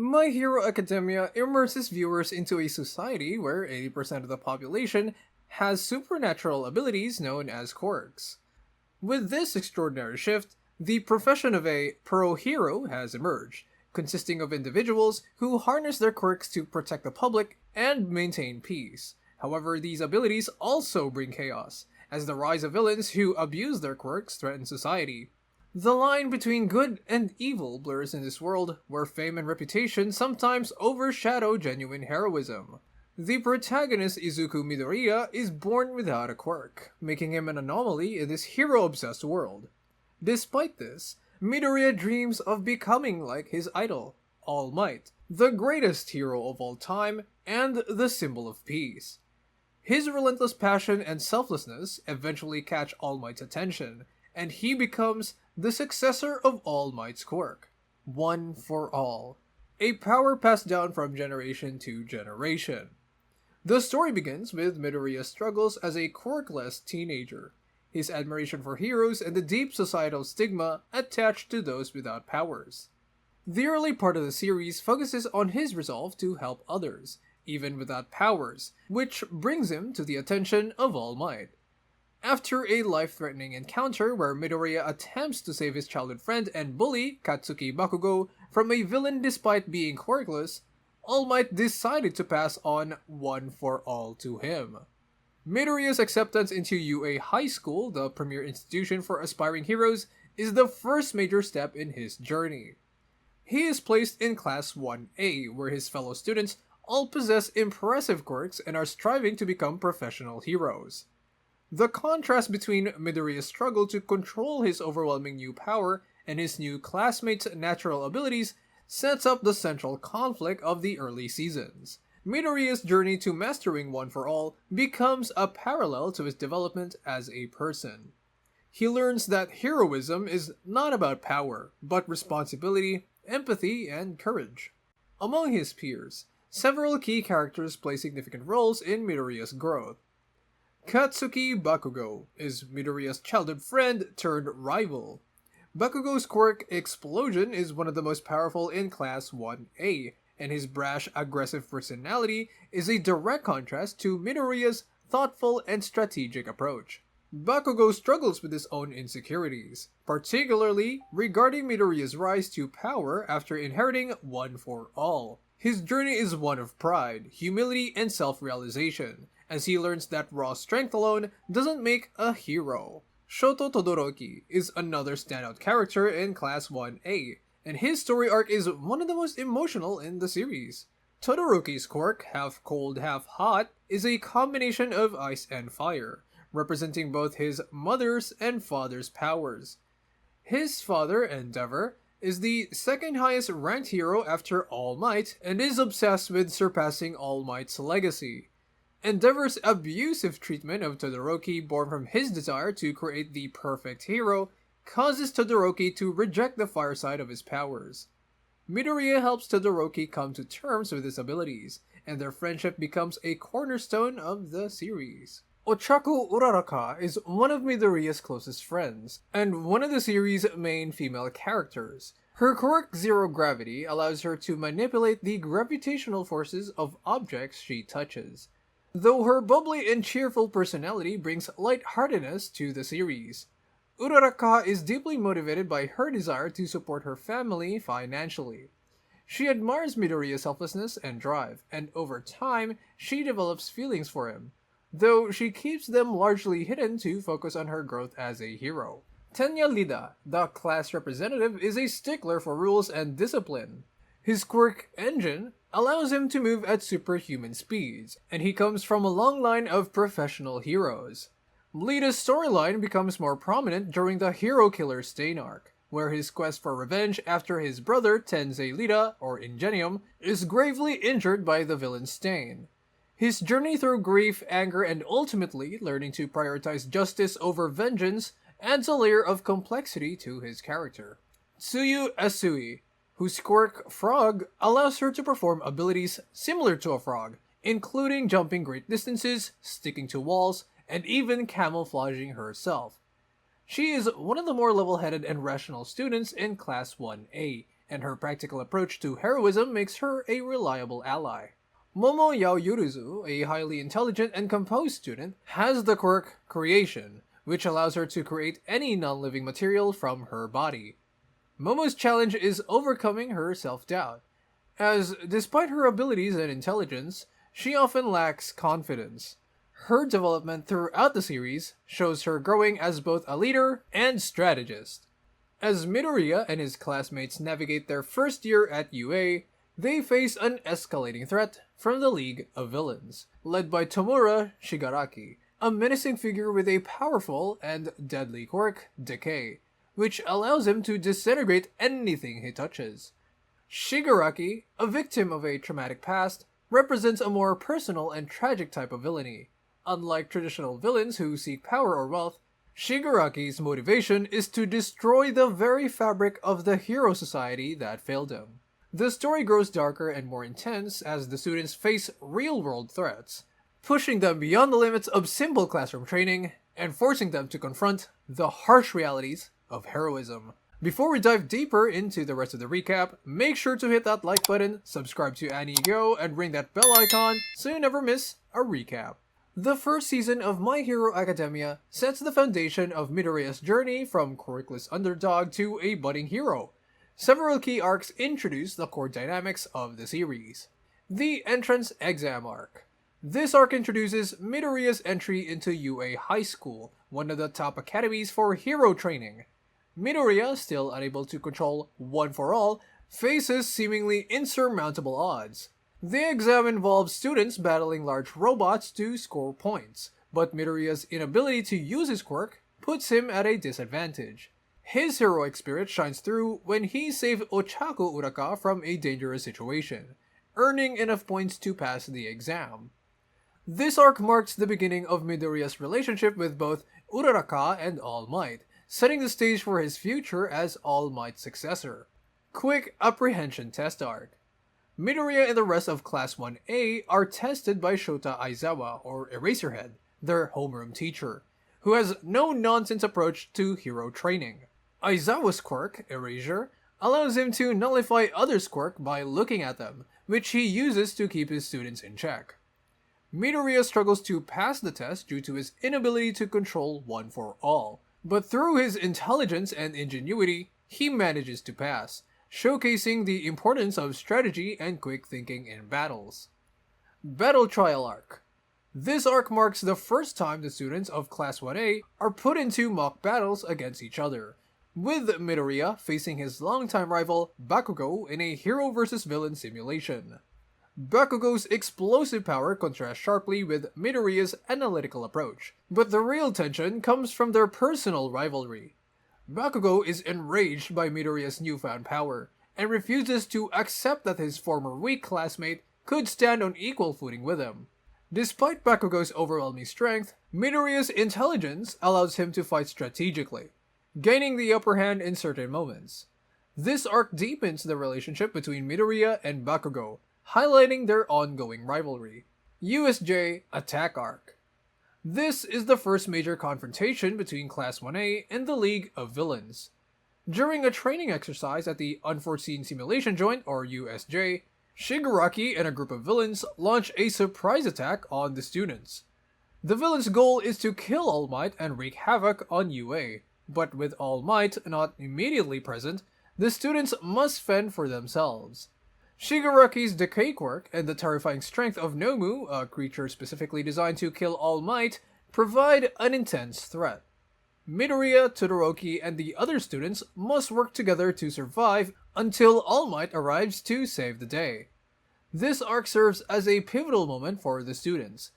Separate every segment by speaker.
Speaker 1: My Hero Academia immerses viewers into a society where 80% of the population has supernatural abilities known as quirks. With this extraordinary shift, the profession of a pro hero has emerged, consisting of individuals who harness their quirks to protect the public and maintain peace. However, these abilities also bring chaos, as the rise of villains who abuse their quirks threaten society. The line between good and evil blurs in this world, where fame and reputation sometimes overshadow genuine heroism. The protagonist Izuku Midoriya is born without a quirk, making him an anomaly in this hero-obsessed world. Despite this, Midoriya dreams of becoming like his idol, All Might, the greatest hero of all time and the symbol of peace. His relentless passion and selflessness eventually catch All Might's attention, and he becomes the successor of All Might's quirk, One for All, a power passed down from generation to generation. The story begins with Midoriya's struggles as a quirkless teenager, his admiration for heroes, and the deep societal stigma attached to those without powers. The early part of the series focuses on his resolve to help others, even without powers, which brings him to the attention of All Might. After a life-threatening encounter where Midoriya attempts to save his childhood friend and bully, Katsuki Bakugo, from a villain despite being quirkless, All Might decided to pass on One for All to him. Midoriya's acceptance into UA High School, the premier institution for aspiring heroes, is the first major step in his journey. He is placed in Class 1A, where his fellow students all possess impressive quirks and are striving to become professional heroes. The contrast between Midoriya's struggle to control his overwhelming new power and his new classmates' natural abilities sets up the central conflict of the early seasons. Midoriya's journey to mastering One for All becomes a parallel to his development as a person. He learns that heroism is not about power, but responsibility, empathy, and courage. Among his peers, several key characters play significant roles in Midoriya's growth. Katsuki Bakugo is Midoriya's childhood friend turned rival. Bakugo's quirk Explosion is one of the most powerful in Class 1A, and his brash, aggressive personality is a direct contrast to Midoriya's thoughtful and strategic approach. Bakugo struggles with his own insecurities, particularly regarding Midoriya's rise to power after inheriting One for All. His journey is one of pride, humility, and self-realization, as he learns that raw strength alone doesn't make a hero. Shoto Todoroki is another standout character in Class 1A, and his story arc is one of the most emotional in the series. Todoroki's quirk, half cold, half hot, is a combination of ice and fire, representing both his mother's and father's powers. His father, Endeavor, is the second highest ranked hero after All Might, and is obsessed with surpassing All Might's legacy. Endeavor's abusive treatment of Todoroki, born from his desire to create the perfect hero, causes Todoroki to reject the fire side of his powers. Midoriya helps Todoroki come to terms with his abilities, and their friendship becomes a cornerstone of the series. Ochako Uraraka is one of Midoriya's closest friends, and one of the series' main female characters. Her quirk Zero Gravity allows her to manipulate the gravitational forces of objects she touches, though her bubbly and cheerful personality brings lightheartedness to the series. Uraraka is deeply motivated by her desire to support her family financially. She admires Midoriya's selflessness and drive, and over time, she develops feelings for him, though she keeps them largely hidden to focus on her growth as a hero. Tenya Lida, the class representative, is a stickler for rules and discipline. His quirk, Engine, allows him to move at superhuman speeds, and he comes from a long line of professional heroes. Lida's storyline becomes more prominent during the Hero Killer Stain arc, where his quest for revenge after his brother Tensei Lida, or Ingenium, is gravely injured by the villain Stain. His journey through grief, anger, and ultimately learning to prioritize justice over vengeance adds a layer of complexity to his character. Tsuyu Asui, whose quirk Frog allows her to perform abilities similar to a frog, including jumping great distances, sticking to walls, and even camouflaging herself. She is one of the more level-headed and rational students in Class 1A, and her practical approach to heroism makes her a reliable ally. Momo Yaoyuruzu, a highly intelligent and composed student, has the quirk Creation, which allows her to create any non-living material from her body. Momo's challenge is overcoming her self-doubt, as despite her abilities and intelligence, she often lacks confidence. Her development throughout the series shows her growing as both a leader and strategist. As Midoriya and his classmates navigate their first year at UA, they face an escalating threat from the League of Villains, led by Tomura Shigaraki, a menacing figure with a powerful and deadly quirk, Decay, which allows him to disintegrate anything he touches. Shigaraki, a victim of a traumatic past, represents a more personal and tragic type of villainy. Unlike traditional villains who seek power or wealth, Shigaraki's motivation is to destroy the very fabric of the hero society that failed him. The story grows darker and more intense as the students face real-world threats, pushing them beyond the limits of simple classroom training and forcing them to confront the harsh realities of heroism. Before we dive deeper into the rest of the recap, make sure to hit that like button, subscribe to Anigo, and ring that bell icon so you never miss a recap. The first season of My Hero Academia sets the foundation of Midoriya's journey from quirkless underdog to a budding hero. Several key arcs introduce the core dynamics of the series. The Entrance Exam Arc. This arc introduces Midoriya's entry into UA High School, one of the top academies for hero training. Midoriya, still unable to control One for All, faces seemingly insurmountable odds. The exam involves students battling large robots to score points, but Midoriya's inability to use his quirk puts him at a disadvantage. His heroic spirit shines through when he saved Ochaku Uraka from a dangerous situation, earning enough points to pass the exam. This arc marks the beginning of Midoriya's relationship with both Uraraka and All Might, setting the stage for his future as All Might's successor. Quick Apprehension Test Arc. Midoriya and the rest of Class 1A are tested by Shota Aizawa, or Eraserhead, their homeroom teacher, who has no-nonsense approach to hero training. Aizawa's quirk, Erasure, allows him to nullify others' quirk by looking at them, which he uses to keep his students in check. Midoriya struggles to pass the test due to his inability to control One for All, but through his intelligence and ingenuity, he manages to pass, showcasing the importance of strategy and quick thinking in battles. Battle Trial Arc. This arc marks the first time the students of Class 1A are put into mock battles against each other, with Midoriya facing his longtime rival Bakugo in a hero versus villain simulation. Bakugo's explosive power contrasts sharply with Midoriya's analytical approach, but the real tension comes from their personal rivalry. Bakugo is enraged by Midoriya's newfound power, and refuses to accept that his former weak classmate could stand on equal footing with him. Despite Bakugo's overwhelming strength, Midoriya's intelligence allows him to fight strategically, gaining the upper hand in certain moments. This arc deepens the relationship between Midoriya and Bakugo, highlighting their ongoing rivalry. USJ Attack Arc. This is the first major confrontation between Class 1A and the League of Villains. During a training exercise at the Unforeseen Simulation Joint, or USJ, Shigaraki and a group of villains launch a surprise attack on the students. The villains' goal is to kill All Might and wreak havoc on UA, but with All Might not immediately present, the students must fend for themselves. Shigaraki's Decay quirk and the terrifying strength of Nomu, a creature specifically designed to kill All Might, provide an intense threat. Midoriya, Todoroki, and the other students must work together to survive until All Might arrives to save the day. This arc serves as a pivotal moment for the students,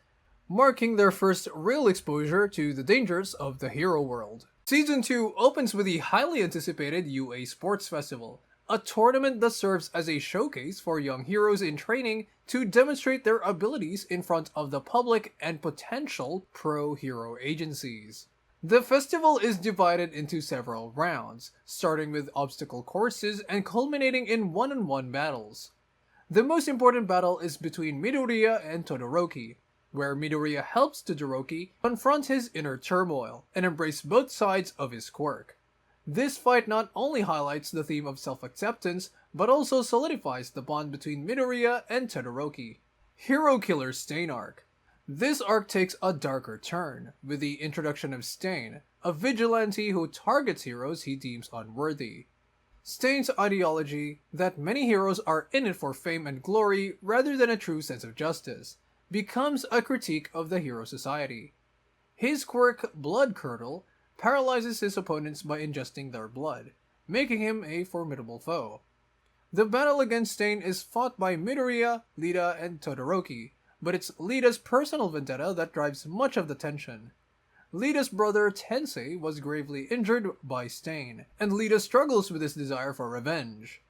Speaker 1: marking their first real exposure to the dangers of the hero world. Season 2 opens with the highly anticipated UA Sports Festival, a tournament that serves as a showcase for young heroes in training to demonstrate their abilities in front of the public and potential pro-hero agencies. The festival is divided into several rounds, starting with obstacle courses and culminating in one-on-one battles. The most important battle is between Midoriya and Todoroki, where Midoriya helps Todoroki confront his inner turmoil and embrace both sides of his quirk. This fight not only highlights the theme of self-acceptance, but also solidifies the bond between Midoriya and Todoroki. Hero Killer Stain Arc. This arc takes a darker turn, with the introduction of Stain, a vigilante who targets heroes he deems unworthy. Stain's ideology, that many heroes are in it for fame and glory rather than a true sense of justice, becomes a critique of the hero society. His quirk, Blood Curdle, paralyzes his opponents by ingesting their blood, making him a formidable foe. The battle against Stain is fought by Midoriya, Lita, and Todoroki, but it's Lita's personal vendetta that drives much of the tension. Lita's brother Tensei was gravely injured by Stain, and Lita struggles with his desire for revenge.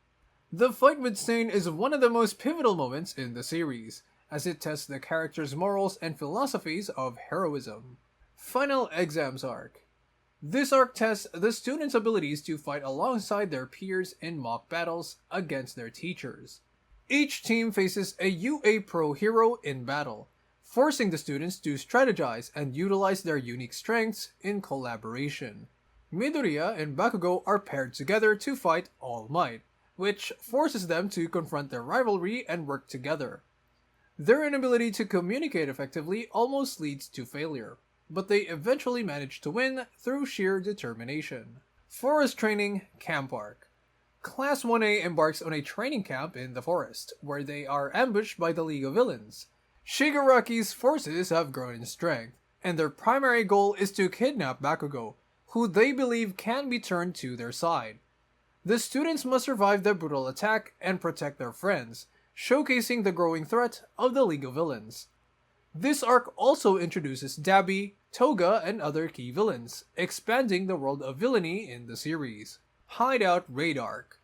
Speaker 1: The fight with Stain is one of the most pivotal moments in the series, as it tests the character's morals and philosophies of heroism. Final Exams Arc. This arc tests the students' abilities to fight alongside their peers in mock battles against their teachers. Each team faces a UA Pro hero in battle, forcing the students to strategize and utilize their unique strengths in collaboration. Midoriya and Bakugo are paired together to fight All Might, which forces them to confront their rivalry and work together. Their inability to communicate effectively almost leads to failure, but they eventually manage to win through sheer determination. Forest Training Camp Arc. Class 1A embarks on a training camp in the forest, where they are ambushed by the League of Villains. Shigaraki's forces have grown in strength, and their primary goal is to kidnap Bakugo, who they believe can be turned to their side. The students must survive the brutal attack and protect their friends, showcasing the growing threat of the League of Villains. This arc also introduces Dabi, Toga, and other key villains, expanding the world of villainy in the series. Hideout Raid Arc.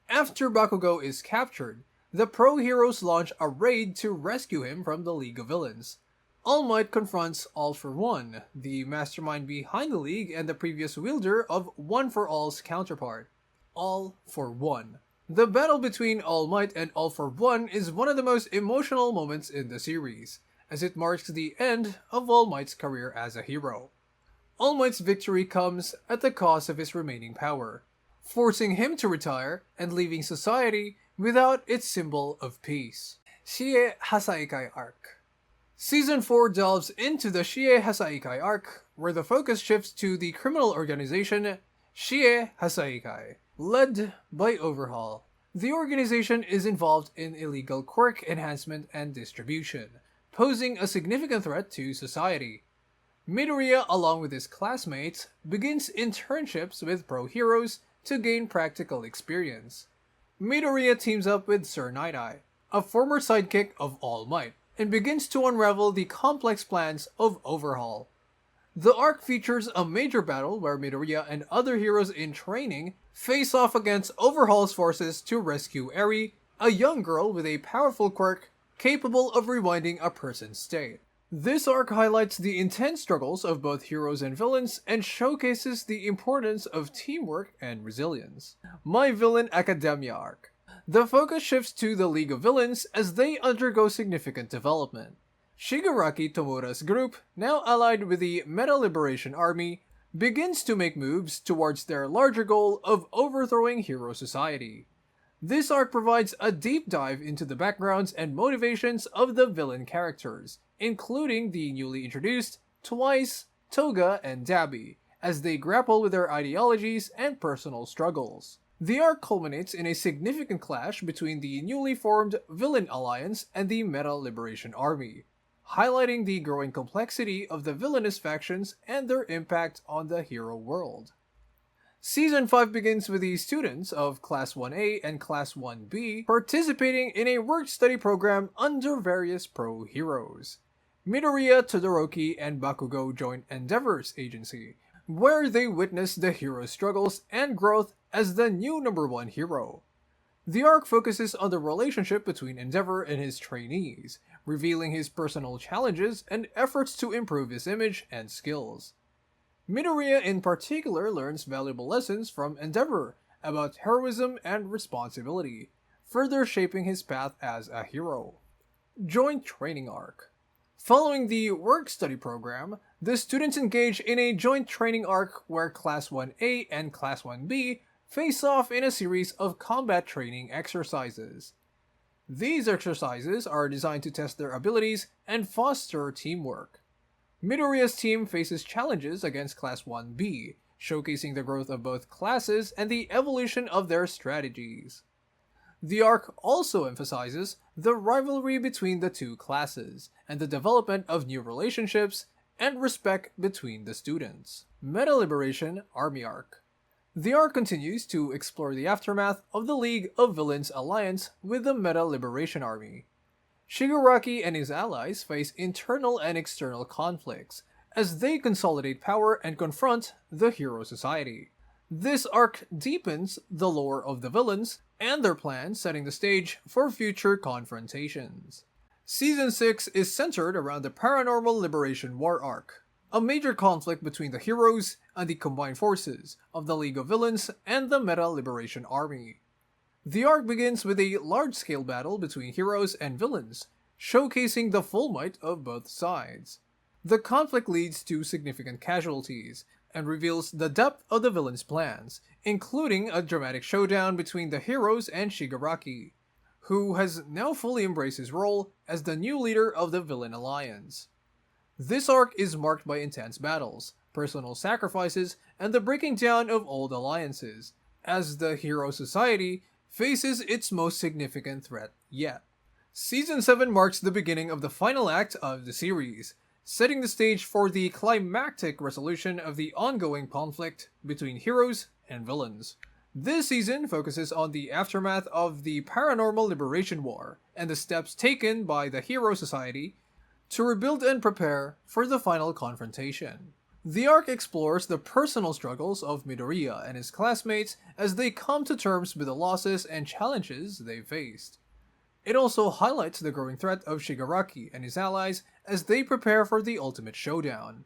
Speaker 1: After Bakugo is captured, the pro heroes launch a raid to rescue him from the League of Villains. All Might confronts All for One, the mastermind behind the League and the previous wielder of One for All's counterpart, All for One. The battle between All Might and All for One is one of the most emotional moments in the series, as it marks the end of All Might's career as a hero. All Might's victory comes at the cost of his remaining power, forcing him to retire and leaving society without its symbol of peace. Shie Hasaikai Arc. Season 4 delves into the Shie Hasaikai Arc, where the focus shifts to the criminal organization Shie Hasaikai, led by Overhaul. The organization is involved in illegal quirk enhancement and distribution, posing a significant threat to society. Midoriya, along with his classmates, begins internships with pro heroes to gain practical experience. Midoriya teams up with Sir Night-Eye, a former sidekick of All Might, and begins to unravel the complex plans of Overhaul. The arc features a major battle where Midoriya and other heroes in training face off against Overhaul's forces to rescue Eri, a young girl with a powerful quirk capable of rewinding a person's state. This arc highlights the intense struggles of both heroes and villains and showcases the importance of teamwork and resilience. My Villain Academia Arc. The focus shifts to the League of Villains as they undergo significant development. Shigaraki Tomura's group, now allied with the Meta Liberation Army, begins to make moves towards their larger goal of overthrowing Hero Society. This arc provides a deep dive into the backgrounds and motivations of the villain characters, including the newly introduced Twice, Toga, and Dabi, as they grapple with their ideologies and personal struggles. The arc culminates in a significant clash between the newly formed Villain Alliance and the Meta Liberation Army, highlighting the growing complexity of the villainous factions and their impact on the hero world. Season 5 begins with the students of Class 1A and Class 1B participating in a work-study program under various pro heroes. Midoriya, Todoroki, and Bakugo join Endeavor's agency, where they witness the hero's struggles and growth as the new #1 hero. The arc focuses on the relationship between Endeavor and his trainees, revealing his personal challenges and efforts to improve his image and skills. Midoriya in particular learns valuable lessons from Endeavor about heroism and responsibility, further shaping his path as a hero. Joint Training Arc. Following the work-study program, The students engage in a joint training arc where Class 1A and Class 1B face off in a series of combat training exercises. These exercises are designed to test their abilities and foster teamwork. Midoriya's team faces challenges against Class 1B, showcasing the growth of both classes and the evolution of their strategies. The arc also emphasizes the rivalry between the two classes and the development of new relationships and respect between the students. Meta Liberation Army Arc. The arc continues to explore the aftermath of the League of Villains alliance with the Meta Liberation Army. Shigaraki and his allies face internal and external conflicts as they consolidate power and confront the Hero Society. This arc deepens the lore of the villains and their plans, setting the stage for future confrontations. Season 6 is centered around the Paranormal Liberation War arc, a major conflict between the heroes and the combined forces of the League of Villains and the Meta Liberation Army. The arc begins with a large-scale battle between heroes and villains, showcasing the full might of both sides. The conflict leads to significant casualties and reveals the depth of the villains' plans, including a dramatic showdown between the heroes and Shigaraki, who has now fully embraced his role as the new leader of the villain alliance. This arc is marked by intense battles, personal sacrifices, and the breaking down of old alliances, as the Hero Society faces its most significant threat yet. Season 7 marks the beginning of the final act of the series, setting the stage for the climactic resolution of the ongoing conflict between heroes and villains. This season focuses on the aftermath of the Paranormal Liberation War and the steps taken by the Hero Society to rebuild and prepare for the final confrontation. The arc explores the personal struggles of Midoriya and his classmates as they come to terms with the losses and challenges they faced. It also highlights the growing threat of Shigaraki and his allies as they prepare for the ultimate showdown.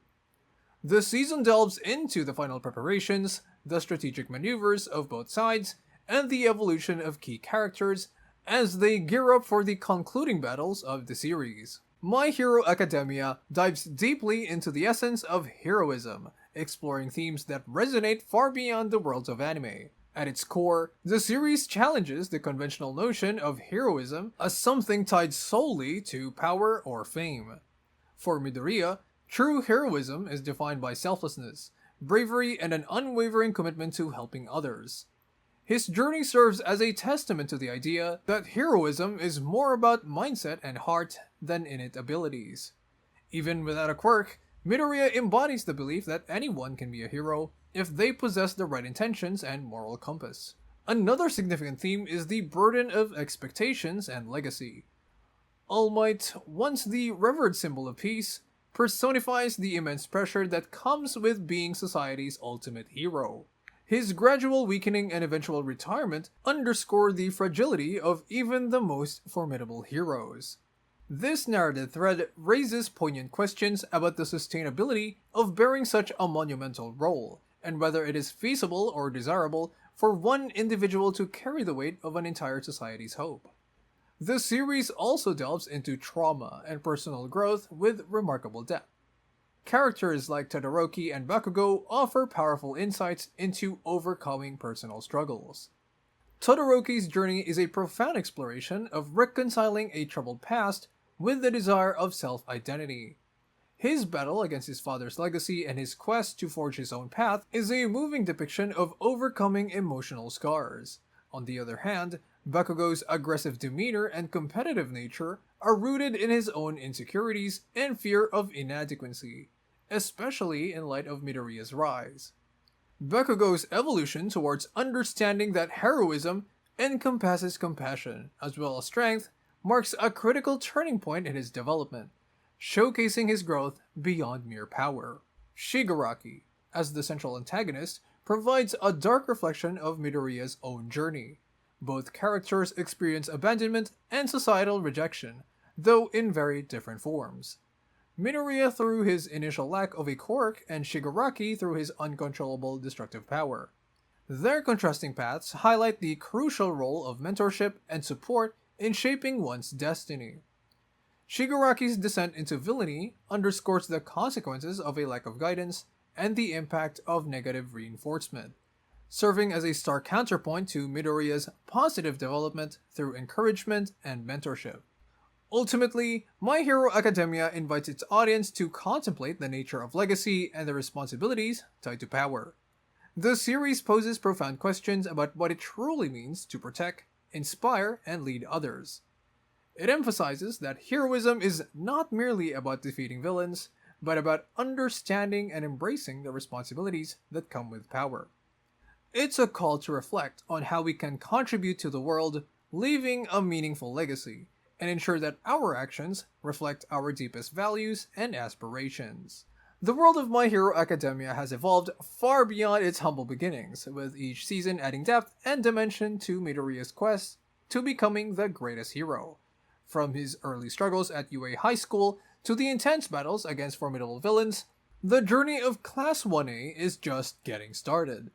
Speaker 1: The season delves into the final preparations, the strategic maneuvers of both sides, and the evolution of key characters as they gear up for the concluding battles of the series. My Hero Academia dives deeply into the essence of heroism, exploring themes that resonate far beyond the worlds of anime. At its core, the series challenges the conventional notion of heroism as something tied solely to power or fame. For Midoriya, true heroism is defined by selflessness, bravery, and an unwavering commitment to helping others. His journey serves as a testament to the idea that heroism is more about mindset and heart than innate abilities. Even without a quirk, Midoriya embodies the belief that anyone can be a hero if they possess the right intentions and moral compass. Another significant theme is the burden of expectations and legacy. All Might, once the revered symbol of peace, personifies the immense pressure that comes with being society's ultimate hero. His gradual weakening and eventual retirement underscore the fragility of even the most formidable heroes. This narrative thread raises poignant questions about the sustainability of bearing such a monumental role, and whether it is feasible or desirable for one individual to carry the weight of an entire society's hope. The series also delves into trauma and personal growth with remarkable depth. Characters like Todoroki and Bakugo offer powerful insights into overcoming personal struggles. Todoroki's journey is a profound exploration of reconciling a troubled past with the desire of self-identity. His battle against his father's legacy and his quest to forge his own path is a moving depiction of overcoming emotional scars. On the other hand, Bakugo's aggressive demeanor and competitive nature are rooted in his own insecurities and fear of inadequacy, especially in light of Midoriya's rise. Bakugo's evolution towards understanding that heroism encompasses compassion as well as strength marks a critical turning point in his development, showcasing his growth beyond mere power. Shigaraki, as the central antagonist, provides a dark reflection of Midoriya's own journey. Both characters experience abandonment and societal rejection, though in very different forms. Midoriya through his initial lack of a quirk, and Shigaraki through his uncontrollable destructive power. Their contrasting paths highlight the crucial role of mentorship and support in shaping one's destiny. Shigaraki's descent into villainy underscores the consequences of a lack of guidance and the impact of negative reinforcement, serving as a stark counterpoint to Midoriya's positive development through encouragement and mentorship. Ultimately, My Hero Academia invites its audience to contemplate the nature of legacy and the responsibilities tied to power. The series poses profound questions about what it truly means to protect, inspire, and lead others. It emphasizes that heroism is not merely about defeating villains, but about understanding and embracing the responsibilities that come with power. It's a call to reflect on how we can contribute to the world, leaving a meaningful legacy, and ensure that our actions reflect our deepest values and aspirations. The world of My Hero Academia has evolved far beyond its humble beginnings, with each season adding depth and dimension to Midoriya's quest to becoming the greatest hero. From his early struggles at UA High School to the intense battles against formidable villains, the journey of Class 1A is just getting started.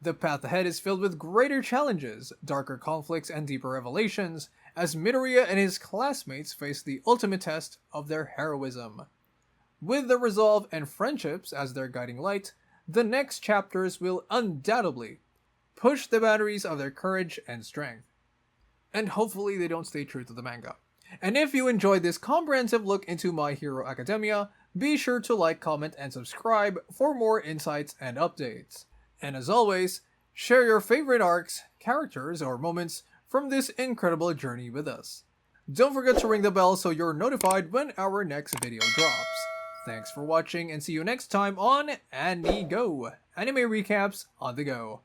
Speaker 1: The path ahead is filled with greater challenges, darker conflicts, and deeper revelations, as Midoriya and his classmates face the ultimate test of their heroism. With the resolve and friendships as their guiding light, the next chapters will undoubtedly push the boundaries of their courage and strength. And hopefully they don't stay true to the manga. And if you enjoyed this comprehensive look into My Hero Academia, be sure to like, comment, and subscribe for more insights and updates. And as always, share your favorite arcs, characters, or moments from this incredible journey with us. Don't forget to ring the bell so you're notified when our next video drops. Thanks for watching and see you next time on Anigo, anime recaps on the go.